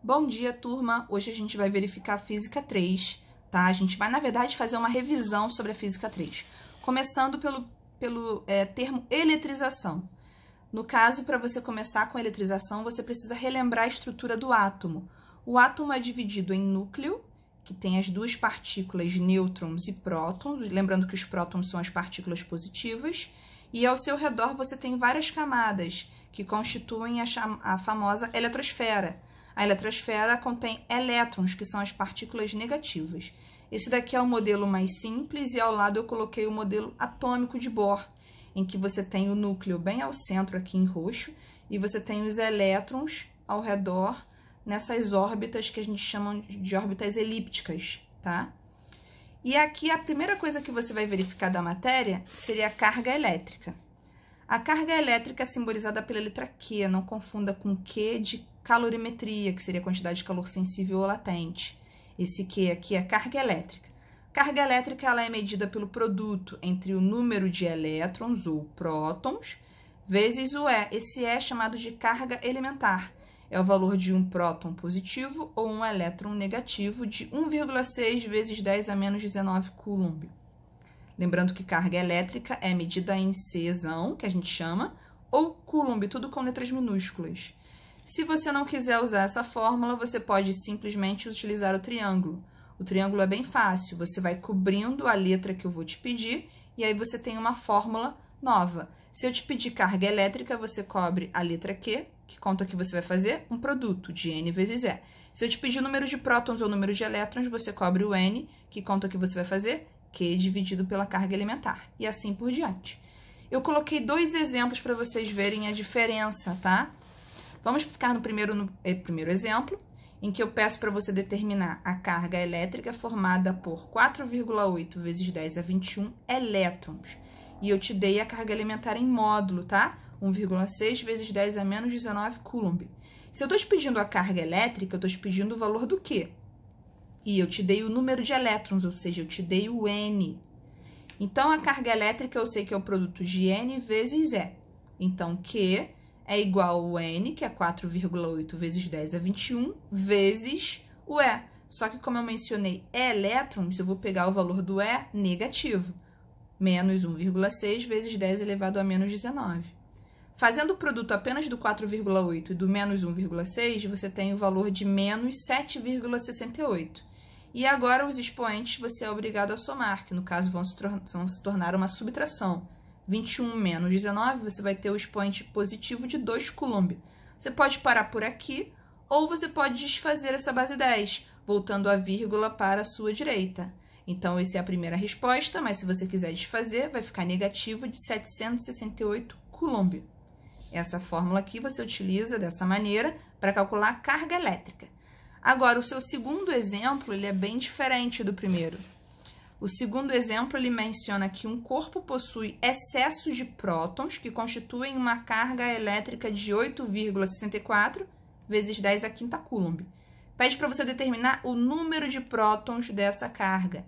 Bom dia, turma! Hoje a gente vai verificar a Física 3, tá? A gente vai, na verdade, fazer uma revisão sobre a Física 3, começando pelo termo eletrização. No caso, para você começar com a eletrização, você precisa relembrar a estrutura do átomo. O átomo é dividido em núcleo, que tem as duas partículas nêutrons e prótons, lembrando que os prótons são as partículas positivas, e ao seu redor você tem várias camadas, que constituem a famosa eletrosfera. A eletrosfera contém elétrons, que são as partículas negativas. Esse daqui é o modelo mais simples e ao lado eu coloquei o modelo atômico de Bohr, em que você tem o núcleo bem ao centro aqui em roxo e você tem os elétrons ao redor nessas órbitas que a gente chama de órbitas elípticas, tá? E aqui a primeira coisa que você vai verificar da matéria seria a carga elétrica. A carga elétrica é simbolizada pela letra Q, não confunda com Q de calorimetria, que seria a quantidade de calor sensível ou latente. Esse Q aqui é carga elétrica. Carga elétrica ela é medida pelo produto entre o número de elétrons ou prótons vezes o E. Esse E é chamado de carga elementar. É o valor de um próton positivo ou um elétron negativo de 1,6 vezes 10 a menos 19 Coulomb. Lembrando que carga elétrica é medida em Czão, que a gente chama, ou Coulomb, tudo com letras minúsculas. Se você não quiser usar essa fórmula, você pode simplesmente utilizar o triângulo. O triângulo é bem fácil, você vai cobrindo a letra que eu vou te pedir e aí você tem uma fórmula nova. Se eu te pedir carga elétrica, você cobre a letra Q, que conta que você vai fazer um produto de N vezes E. Se eu te pedir o número de prótons ou o número de elétrons, você cobre o N, que conta que você vai fazer Q dividido pela carga elementar, e assim por diante. Eu coloquei dois exemplos para vocês verem a diferença, tá? Vamos ficar no primeiro exemplo, em que eu peço para você determinar a carga elétrica formada por 4,8 vezes 10 a 21 elétrons. E eu te dei a carga elementar em módulo, tá? 1,6 vezes 10 a menos 19 Coulomb. Se eu estou te pedindo a carga elétrica, eu estou te pedindo o valor do Q. E eu te dei o número de elétrons, ou seja, eu te dei o N. Então, a carga elétrica eu sei que é o produto de N vezes E. Então, Q é igual ao N, que é 4,8 vezes 10 a 21, vezes o E. Só que, como eu mencionei elétrons, eu vou pegar o valor do E negativo. Menos 1,6 vezes 10 elevado a menos 19. Fazendo o produto apenas do 4,8 e do menos 1,6, você tem o valor de menos 7,68. E agora, os expoentes você é obrigado a somar, que no caso vão se tornar uma subtração. 21 menos 19, você vai ter o expoente positivo de 2 Coulomb. Você pode parar por aqui, ou você pode desfazer essa base 10, voltando a vírgula para a sua direita. Então, essa é a primeira resposta, mas se você quiser desfazer, vai ficar negativo de 768 Coulomb. Essa fórmula aqui você utiliza dessa maneira para calcular a carga elétrica. Agora, o seu segundo exemplo, ele é bem diferente do primeiro. O segundo exemplo, ele menciona que um corpo possui excesso de prótons, que constituem uma carga elétrica de 8,64 vezes 10 a quinta Coulomb. Pede para você determinar o número de prótons dessa carga.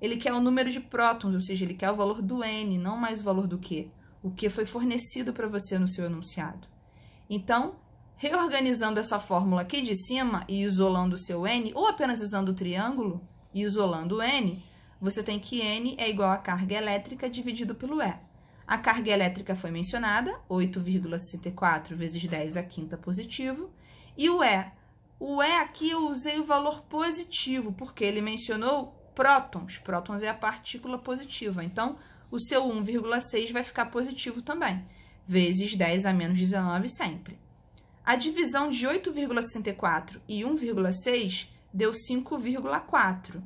Ele quer o número de prótons, ou seja, ele quer o valor do N, não mais o valor do Q. O que foi fornecido para você no seu enunciado. Então, reorganizando essa fórmula aqui de cima e isolando o seu N, ou apenas usando o triângulo e isolando o N, você tem que N é igual a carga elétrica dividido pelo E. A carga elétrica foi mencionada, 8,64 vezes 10 a quinta positivo. E o E? O E aqui eu usei o valor positivo, porque ele mencionou prótons. Prótons é a partícula positiva. Então, o seu 1,6 vai ficar positivo também, vezes 10 a menos 19 sempre. A divisão de 8,64 e 1,6 deu 5,4.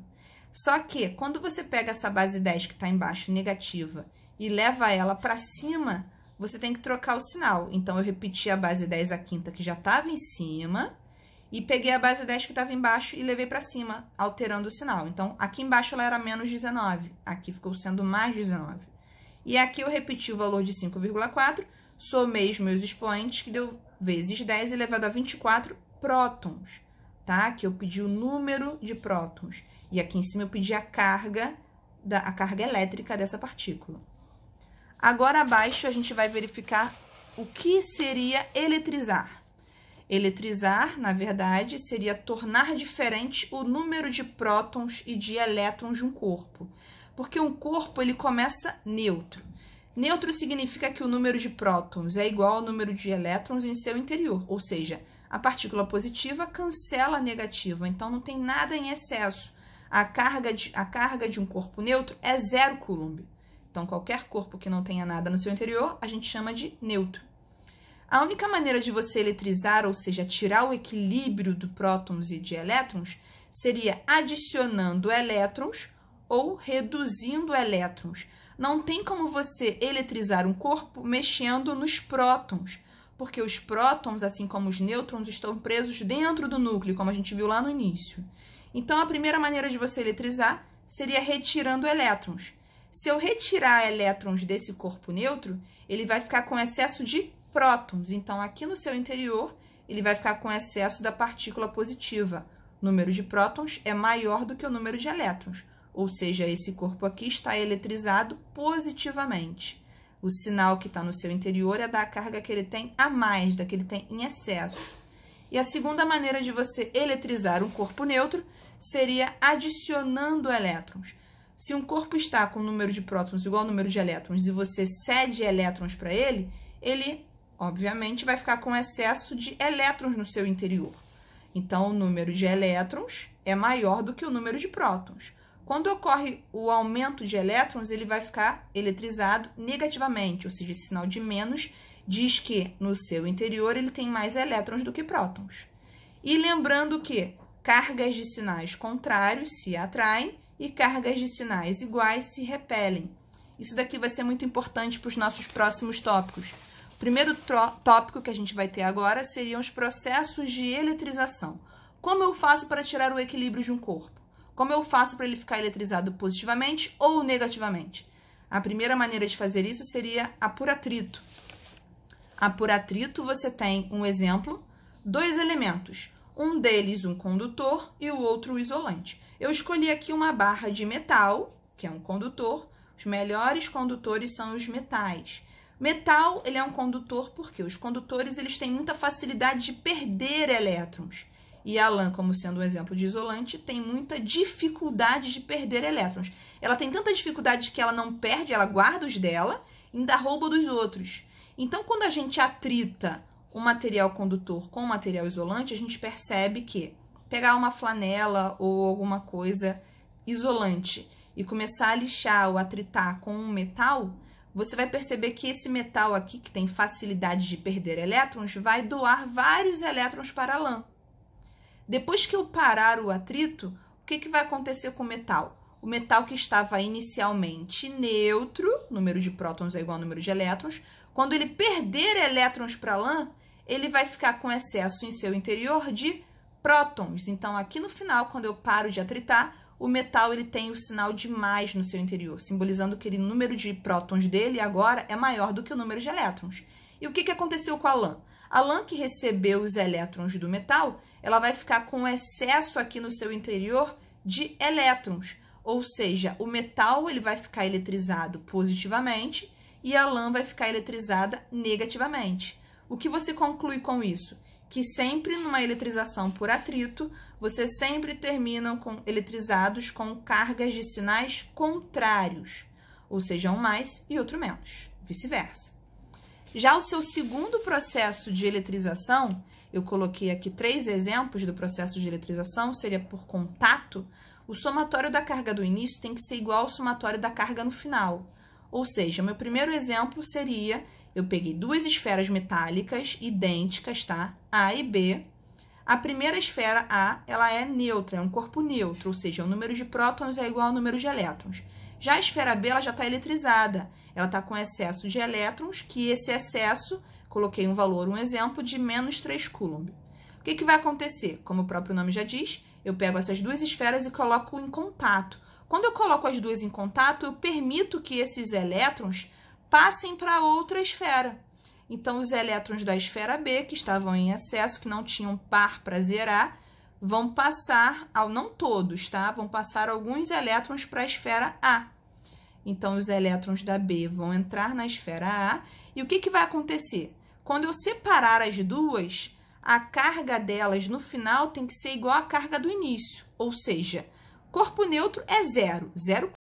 Só que, quando você pega essa base 10 que está embaixo, negativa, e leva ela para cima, você tem que trocar o sinal. Então, eu repeti a base 10 à quinta, que já estava em cima, e peguei a base 10 que estava embaixo e levei para cima, alterando o sinal. Então, aqui embaixo ela era menos 19, aqui ficou sendo mais 19. E aqui eu repeti o valor de 5,4, somei os meus expoentes, que deu vezes 10 elevado a 24 prótons, tá? Aqui eu pedi o número de prótons. E aqui em cima eu pedi a carga elétrica dessa partícula. Agora, abaixo, a gente vai verificar o que seria eletrizar. Eletrizar, na verdade, seria tornar diferente o número de prótons e de elétrons de um corpo. Porque um corpo, ele começa neutro. Neutro significa que o número de prótons é igual ao número de elétrons em seu interior, ou seja, a partícula positiva cancela a negativa, então não tem nada em excesso. A carga de um corpo neutro é 0 coulomb. Então, qualquer corpo que não tenha nada no seu interior, a gente chama de neutro. A única maneira de você eletrizar, ou seja, tirar o equilíbrio de prótons e de elétrons, seria adicionando elétrons ou reduzindo elétrons. Não tem como você eletrizar um corpo mexendo nos prótons, porque os prótons, assim como os nêutrons, estão presos dentro do núcleo, como a gente viu lá no início. Então, a primeira maneira de você eletrizar seria retirando elétrons. Se eu retirar elétrons desse corpo neutro, ele vai ficar com excesso de prótons. Então, aqui no seu interior, ele vai ficar com excesso da partícula positiva. O número de prótons é maior do que o número de elétrons. Ou seja, esse corpo aqui está eletrizado positivamente. O sinal que está no seu interior é da carga que ele tem a mais, da que ele tem em excesso. E a segunda maneira de você eletrizar um corpo neutro seria adicionando elétrons. Se um corpo está com o número de prótons igual ao número de elétrons e você cede elétrons para ele, ele, obviamente, vai ficar com excesso de elétrons no seu interior. Então, o número de elétrons é maior do que o número de prótons. Quando ocorre o aumento de elétrons, ele vai ficar eletrizado negativamente, ou seja, esse sinal de menos diz que no seu interior ele tem mais elétrons do que prótons. E lembrando que cargas de sinais contrários se atraem e cargas de sinais iguais se repelem. Isso daqui vai ser muito importante para os nossos próximos tópicos. O primeiro tópico que a gente vai ter agora seriam os processos de eletrização. Como eu faço para tirar o equilíbrio de um corpo? Como eu faço para ele ficar eletrizado positivamente ou negativamente? A primeira maneira de fazer isso seria a por atrito. A por atrito, você tem um exemplo, 2 elementos. Um deles um condutor e o outro o isolante. Eu escolhi aqui uma barra de metal, que é um condutor. Os melhores condutores são os metais. Metal, ele é um condutor porque os condutores eles têm muita facilidade de perder elétrons. E a lã, como sendo um exemplo de isolante, tem muita dificuldade de perder elétrons. Ela tem tanta dificuldade que ela não perde, ela guarda os dela e ainda rouba dos outros. Então, quando a gente atrita um material condutor com um material isolante, a gente percebe que pegar uma flanela ou alguma coisa isolante e começar a lixar ou atritar com um metal, você vai perceber que esse metal aqui, que tem facilidade de perder elétrons, vai doar vários elétrons para a lã. Depois que eu parar o atrito, o que vai acontecer com o metal? O metal que estava inicialmente neutro, número de prótons é igual ao número de elétrons, quando ele perder elétrons para a lã, ele vai ficar com excesso em seu interior de prótons. Então, aqui no final, quando eu paro de atritar, o metal ele tem o sinal de mais no seu interior, simbolizando que o número de prótons dele agora é maior do que o número de elétrons. E o que aconteceu com a lã? A lã que recebeu os elétrons do metal, ela vai ficar com excesso aqui no seu interior de elétrons. Ou seja, o metal ele vai ficar eletrizado positivamente e a lã vai ficar eletrizada negativamente. O que você conclui com isso? Que sempre numa eletrização por atrito, você sempre termina eletrizados com cargas de sinais contrários, ou seja, um mais e outro menos, vice-versa. Já o seu segundo processo de eletrização, eu coloquei aqui 3 exemplos do processo de eletrização, seria por contato. O somatório da carga do início tem que ser igual ao somatório da carga no final. Ou seja, meu primeiro exemplo seria, eu peguei 2 esferas metálicas idênticas, tá? A e B. A primeira esfera, A, ela é neutra, é um corpo neutro, ou seja, o número de prótons é igual ao número de elétrons. Já a esfera B, ela já está eletrizada, ela está com excesso de elétrons, que esse excesso, coloquei um valor, um exemplo, de menos 3 coulomb. O que vai acontecer? Como o próprio nome já diz, eu pego essas 2 esferas e coloco em contato. Quando eu coloco as 2 em contato, eu permito que esses elétrons passem para outra esfera. Então, os elétrons da esfera B, que estavam em excesso, que não tinham par para zerar, vão passar, não todos, tá? Vão passar alguns elétrons para a esfera A. Então, os elétrons da B vão entrar na esfera A. E o que vai acontecer? Quando eu separar as duas, a carga delas no final tem que ser igual à carga do início, ou seja, corpo neutro é zero, zero